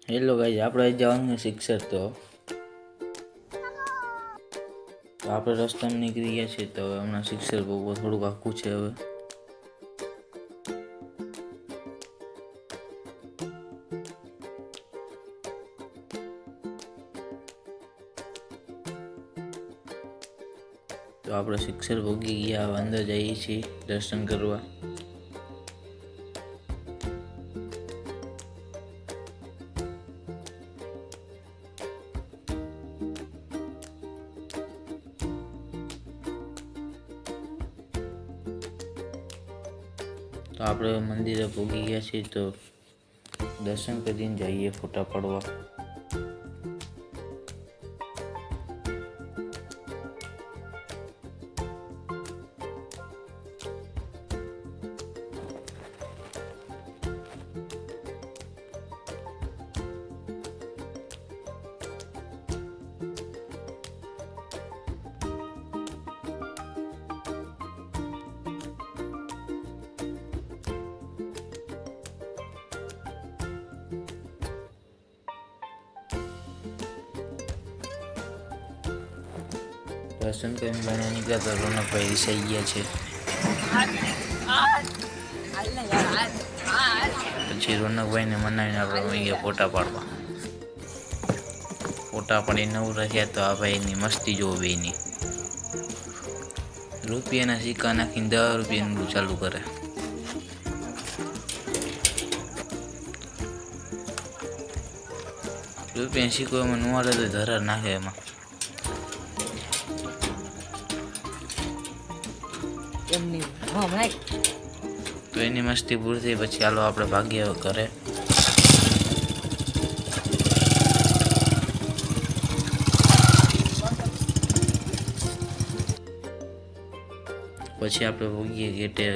Hello guys, આપણે જવાનું છે શિક્ષક તો આપણે રસ્તામાં નીકળી ગયા છીએ. તો હમણાં શિક્ષક બહુ થોડુંક આખું છે. હવે તો આપણે શિક્ષક ભોગી ગયા, અંદર જઈએ છીએ દર્શન કરવા. તો આપણે મંદિરે પહોંચી ગયા છીએ. તો દર્શન કરીને જઈએ ફોટા પાડવા. દર્શન કરીને બને નીકળ્યા તો રોનકભાઈ રિસાઈ ગયા છે. પછી રોનકભાઈને મનાવીને આપણે વહી ગયા ફોટા પાડવા. ફોટા પાડી નવું રહ્યા. તો આ ભાઈની મસ્તી જોવો બેની. રૂપિયાના સિક્કા નાખીને 10 રૂપિયાનું ચાલુ કરે. રૂપિયાનો સિક્કો એમાં ન હાલે તો ધરા નાખે એમાં. તો એની મસ્તી પૂરી થઈ પછી ચાલો આપણે ભાગ્યા ઘરે. પછી આપણે ભોગીએ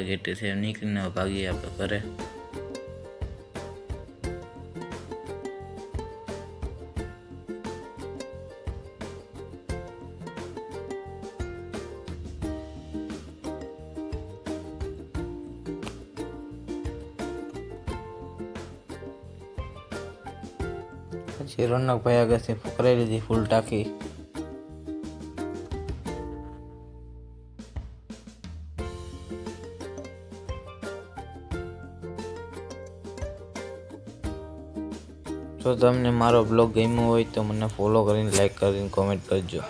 ગેટેથી નીકળીને ભાગીએ આપણે ઘરે. પછી રોનકભાઈ આગળથી ફકરાઈ લીધી ફૂલ ટાંકી. જો તમને મારો બ્લોગ ગમ્યો હોય તો મને ફોલો કરીને લાઈક કરીને કોમેન્ટ કરજો.